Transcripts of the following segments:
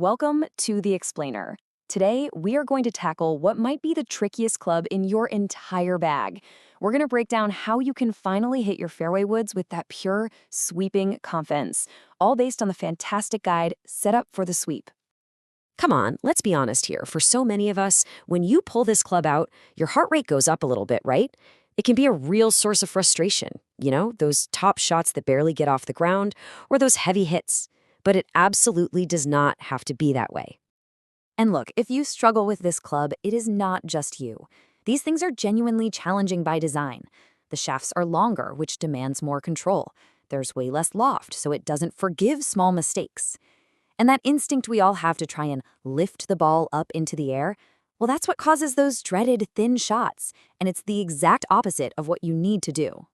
Welcome to The Explainer. Today, we are going to tackle what might be the trickiest club in your entire bag. We're going to break down how you can finally hit your fairway woods with that pure, sweeping confidence, all based on the fantastic guide Set Up for the Sweep. Come on, let's be honest here. For so many of us, when you pull this club out, your heart rate goes up a little bit, right? It can be a real source of frustration, those top shots that barely get off the ground, or those heavy hits. But it absolutely does not have to be that way. And look, if you struggle with this club, it is not just you. These things are genuinely challenging by design. The shafts are longer, which demands more control. There's way less loft, so it doesn't forgive small mistakes. And that instinct we all have to try and lift the ball up into the air, well, that's what causes those dreaded thin shots, and it's the exact opposite of what you need to do.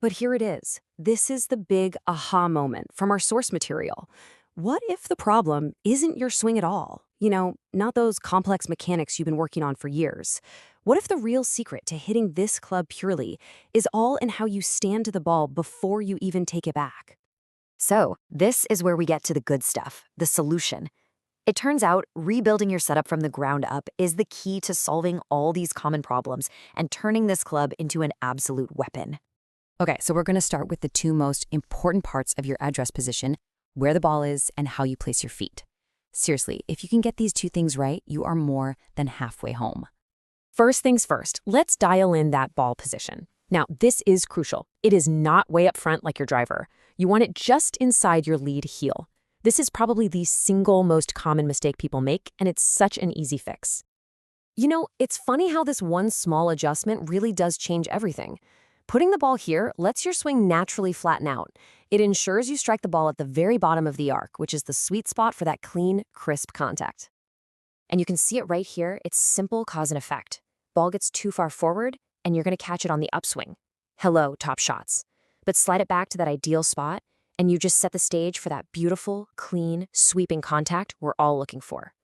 But here it is. This is the big aha moment from our source material. What if the problem isn't your swing at all? Not those complex mechanics you've been working on for years. What if the real secret to hitting this club purely is all in how you stand to the ball before you even take it back? So, this is where we get to the good stuff, the solution. It turns out rebuilding your setup from the ground up is the key to solving all these common problems and turning this club into an absolute weapon. Okay, so we're going to start with the two most important parts of your address position, where the ball is and how you place your feet. Seriously, if you can get these two things right, you are more than halfway home. First things first, let's dial in that ball position. Now, this is crucial. It is not way up front like your driver. You want it just inside your lead heel. This is probably the single most common mistake people make, and it's such an easy fix. It's funny how this one small adjustment really does change everything. Putting the ball here lets your swing naturally flatten out. It ensures you strike the ball at the very bottom of the arc, which is the sweet spot for that clean, crisp contact. And you can see it right here. It's simple cause and effect. Ball gets too far forward, and you're going to catch it on the upswing. Hello, top shots. But slide it back to that ideal spot, and you just set the stage for that beautiful, clean, sweeping contact we're all looking for.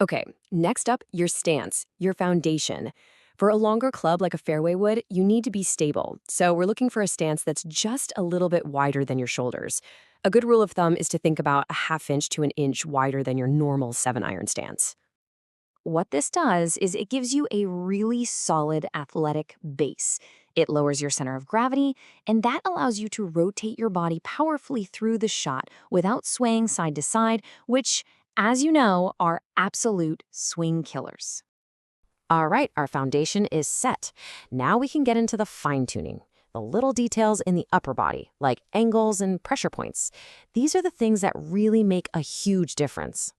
Okay, next up, your stance, your foundation. For a longer club like a fairway wood, you need to be stable, so we're looking for a stance that's just a little bit wider than your shoulders. A good rule of thumb is to think about a ½ inch to an inch wider than your normal 7-iron stance. What this does is it gives you a really solid athletic base. It lowers your center of gravity, and that allows you to rotate your body powerfully through the shot without swaying side to side, which, as you know, are absolute swing killers. All right, our foundation is set. Now we can get into the fine-tuning, the little details in the upper body, like angles and pressure points. These are the things that really make a huge difference.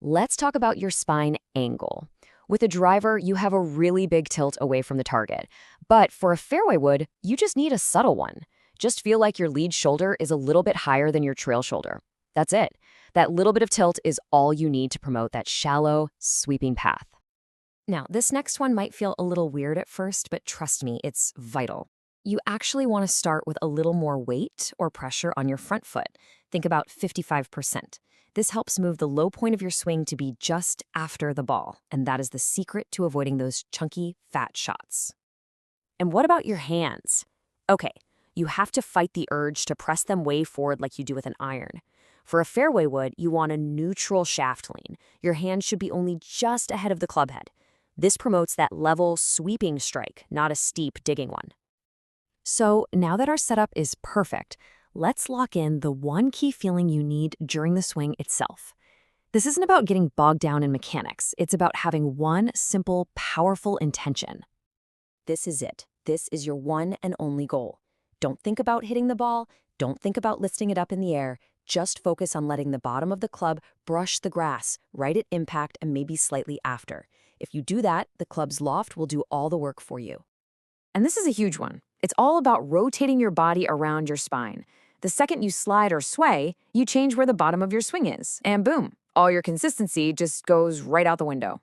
Let's talk about your spine angle. With a driver, you have a really big tilt away from the target. But for a fairway wood, you just need a subtle one. Just feel like your lead shoulder is a little bit higher than your trail shoulder. That's it. That little bit of tilt is all you need to promote that shallow, sweeping path. Now, this next one might feel a little weird at first, but trust me, it's vital. You actually want to start with a little more weight or pressure on your front foot. Think about 55%. This helps move the low point of your swing to be just after the ball, and that is the secret to avoiding those chunky, fat shots. And what about your hands? Okay, you have to fight the urge to press them way forward like you do with an iron. For a fairway wood, you want a neutral shaft lean. Your hand should be only just ahead of the club head. This promotes that level, sweeping strike, not a steep, digging one. So now that our setup is perfect, let's lock in the one key feeling you need during the swing itself. This isn't about getting bogged down in mechanics. It's about having one simple, powerful intention. This is it. This is your one and only goal. Don't think about hitting the ball. Don't think about lifting it up in the air. Just focus on letting the bottom of the club brush the grass right at impact and maybe slightly after. If you do that, the club's loft will do all the work for you. And this is a huge one. It's all about rotating your body around your spine. The second you slide or sway, you change where the bottom of your swing is, and boom, all your consistency just goes right out the window.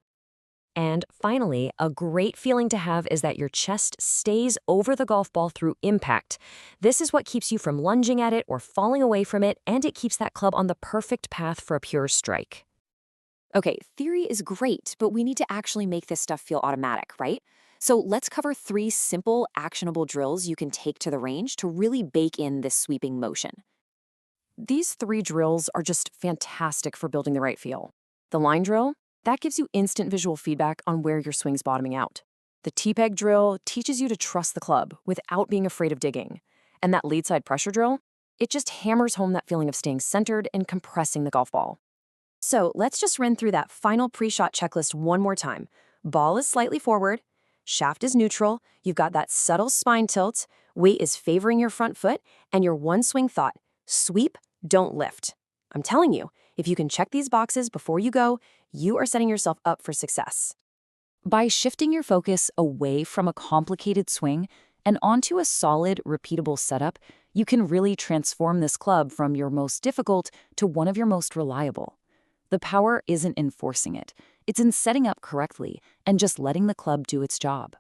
And finally, a great feeling to have is that your chest stays over the golf ball through impact. This is what keeps you from lunging at it or falling away from it, and it keeps that club on the perfect path for a pure strike. Okay, theory is great, but we need to actually make this stuff feel automatic, right? So let's cover 3 simple, actionable drills you can take to the range to really bake in this sweeping motion. These 3 drills are just fantastic for building the right feel. The line drill, that gives you instant visual feedback on where your swing's bottoming out. The T-peg drill teaches you to trust the club without being afraid of digging. And that lead side pressure drill, it just hammers home that feeling of staying centered and compressing the golf ball. So let's just run through that final pre-shot checklist one more time. Ball is slightly forward, shaft is neutral, you've got that subtle spine tilt, weight is favoring your front foot, and your one swing thought, sweep, don't lift. I'm telling you, if you can check these boxes before you go, you are setting yourself up for success. By shifting your focus away from a complicated swing and onto a solid, repeatable setup, you can really transform this club from your most difficult to one of your most reliable. The power isn't in forcing it. It's in setting up correctly and just letting the club do its job.